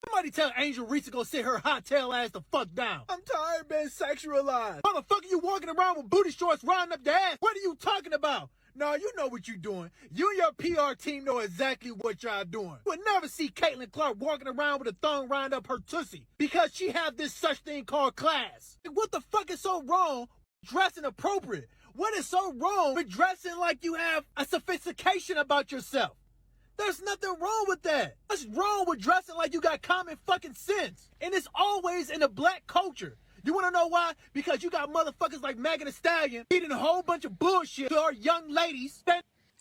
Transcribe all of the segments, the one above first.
Somebody tell Angel Reese to go sit her hot tail ass the fuck down. I'm tired of being sexualized. Motherfucker, you walking around with booty shorts riding up the ass? What are you talking about? Nah, you know what you're doing. You and your PR team know exactly what y'all doing. You would never see Caitlin Clark walking around with a thong round up her tussie because she have this such thing called class. What the fuck is so wrong dressing appropriate? What is so wrong with dressing like you have a sophistication about yourself? There's nothing wrong with that. What's wrong with dressing like you got common fucking sense? And it's always in the black culture. You want to know why? Because you got motherfuckers like Megan Thee Stallion eating a whole bunch of bullshit to our young ladies.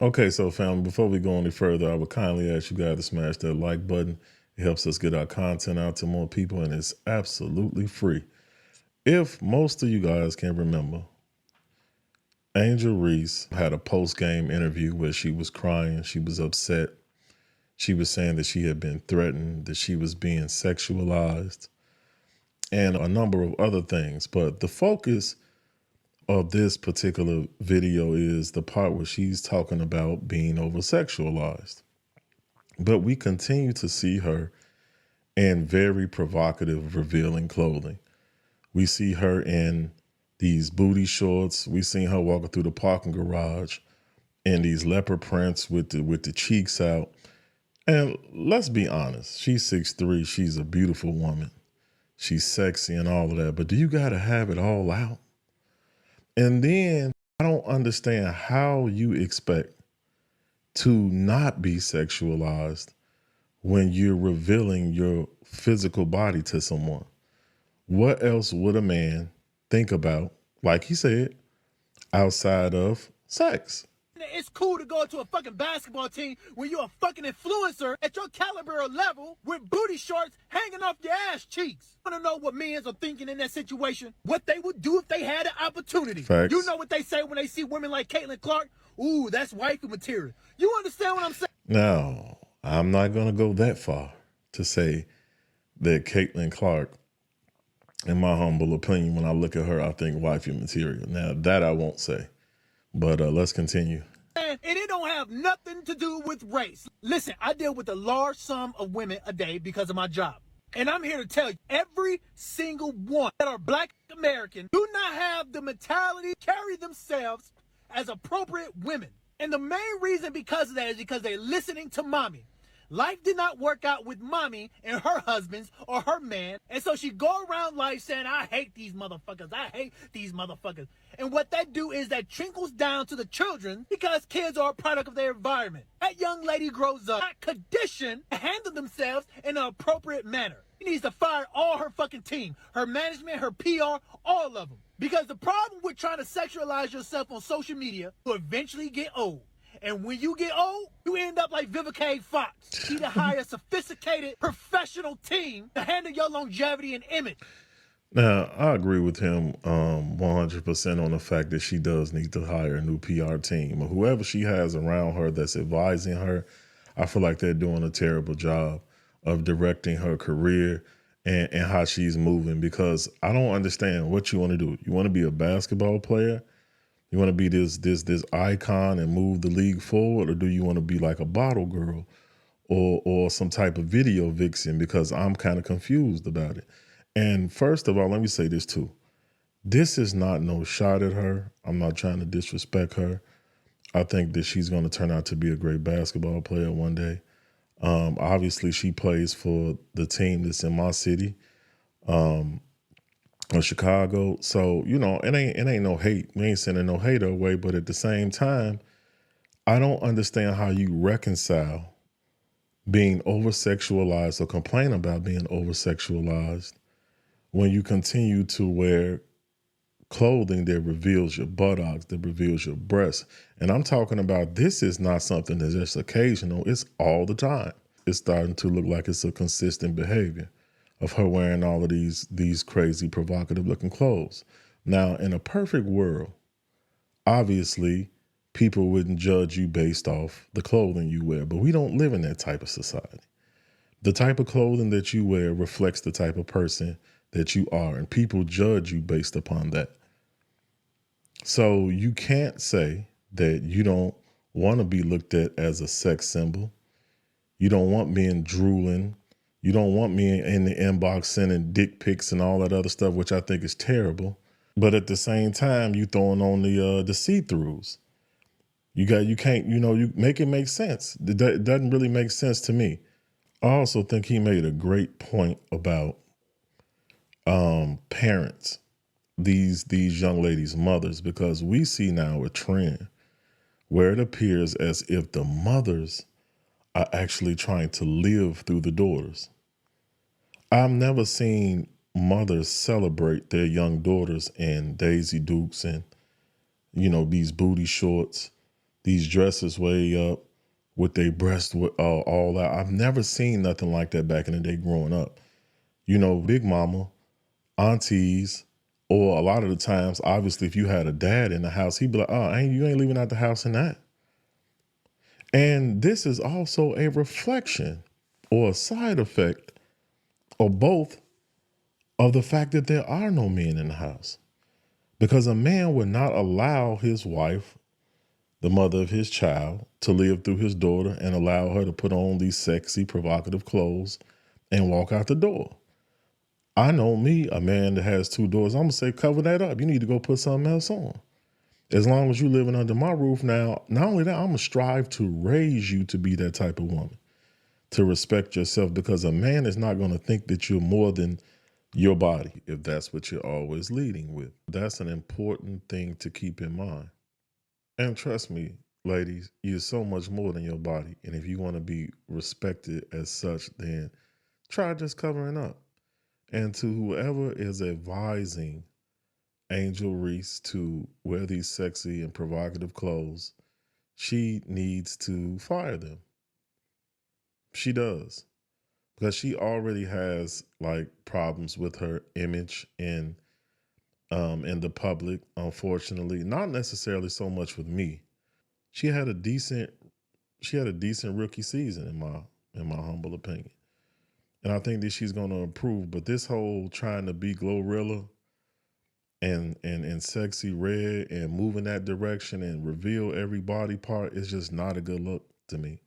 Okay, so family, before we go any further, I would kindly ask you guys to smash that like button. It helps us get our content out to more people, and it's absolutely free. If most of you guys can remember, Angel Reese had a post-game interview where she was crying, she was upset. She was saying that she had been threatened, that she was being sexualized, and a number of other things. But the focus of this particular video is the part where she's talking about being over-sexualized. But we continue to see her in very provocative, revealing clothing. We see her in these booty shorts. We seen her walking through the parking garage in these leopard prints with the cheeks out. And let's be honest, she's 6'3", she's a beautiful woman. She's sexy and all of that, but do you gotta have it all out? And then I don't understand how you expect to not be sexualized when you're revealing your physical body to someone. What else would a man think about, like he said, outside of sex? It's cool to go to a fucking basketball team when you're a fucking influencer at your caliber or level with booty shorts hanging off your ass cheeks. I want to know what men are thinking in that situation, what they would do if they had an opportunity. Facts. You know what they say when they see women like Caitlin Clark? Ooh, that's wifey material. You understand what I'm saying? Now, I'm not going to go that far to say that Caitlin Clark, in my humble opinion, when I look at her, I think wifey material. Now, that I won't say. But let's continue. And it don't have nothing to do with race. Listen, I deal with a large sum of women a day because of my job. And I'm here to tell you, every single one that are Black American do not have the mentality to carry themselves as appropriate women. And the main reason because of that is because they're listening to mommy. Life did not work out with mommy and her husbands or her man. And so she go around life saying, I hate these motherfuckers. I hate these motherfuckers. And what that do is that trickles down to the children because kids are a product of their environment. That young lady grows up not conditioned to handle themselves in an appropriate manner. She needs to fire all her fucking team, her management, her PR, all of them. Because the problem with trying to sexualize yourself on social media, you eventually get old. And when you get old, you end up like Vivica Fox. You need to hire a sophisticated professional team to handle your longevity and image. Now, I agree with him 100% on the fact that she does need to hire a new PR team. Or whoever she has around her that's advising her, I feel like they're doing a terrible job of directing her career and how she's moving, because I don't understand what you want to do. You want to be a basketball player? You want to be this icon and move the league forward, or do you want to be like a bottle girl or some type of video vixen? Because I'm kind of confused about it. And first of all, let me say this too. This is not no shot at her. I'm not trying to disrespect her. I think that she's going to turn out to be a great basketball player one day. Obviously, she plays for the team that's in my city. Or Chicago. So, you know, it ain't no hate. We ain't sending no hate her way. But at the same time, I don't understand how you reconcile being over-sexualized or complain about being over-sexualized when you continue to wear clothing that reveals your buttocks, that reveals your breasts. And I'm talking about, this is not something that's just occasional. It's all the time. It's starting to look like it's a consistent behavior. of her wearing all of these crazy provocative looking clothes. Now, in a perfect world, obviously, people wouldn't judge you based off the clothing you wear, but we don't live in that type of society. The type of clothing that you wear reflects the type of person that you are, and people judge you based upon that. So you can't say that you don't want to be looked at as a sex symbol. You don't want men drooling. You don't want me in the inbox sending dick pics and all that other stuff, which I think is terrible. But at the same time, you throwing on the see-throughs. You can't, you make it make sense. It doesn't really make sense to me. I also think he made a great point about parents, these young ladies' mothers, because we see now a trend where it appears as if the mothers are actually trying to live through the daughters. I've never seen mothers celebrate their young daughters in Daisy Dukes and, these booty shorts, these dresses way up with their breasts all out. I've never seen nothing like that back in the day growing up. Big mama, aunties, or a lot of the times, obviously, if you had a dad in the house, he'd be like, oh, you ain't leaving out the house in that. And this is also a reflection or a side effect of both of the fact that there are no men in the house. Because a man would not allow his wife, the mother of his child, to live through his daughter and allow her to put on these sexy, provocative clothes and walk out the door. I know me, a man that has two daughters, I'm going to say, cover that up. You need to go put something else on. As long as you're living under my roof now, not only that, I'm going to strive to raise you to be that type of woman, to respect yourself, because a man is not going to think that you're more than your body if that's what you're always leading with. That's an important thing to keep in mind. And trust me, ladies, you're so much more than your body. And if you want to be respected as such, then try just covering up. And to whoever is advising Angel Reese to wear these sexy and provocative clothes, she needs to fire them. She does. Because she already has like problems with her image in the public, unfortunately. Not necessarily so much with me. She had a decent rookie season in my humble opinion. And I think that she's gonna improve. But this whole trying to be Glorilla and sexy red and move in that direction and reveal every body part is just not a good look to me,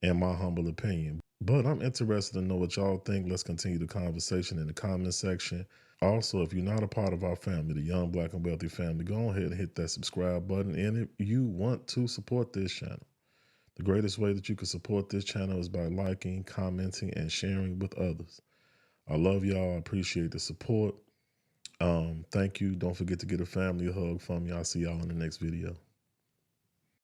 in my humble opinion. But I'm interested to know what y'all think. Let's continue the conversation in the comment section. Also, if you're not a part of our family, the Young Black and Wealthy family, go ahead and hit that subscribe button. And if you want to support this channel, the greatest way that you can support this channel is by liking, commenting, and sharing with others. I love y'all. I appreciate the support. Thank you. Don't forget to get a family hug from me. I'll see y'all in the next video.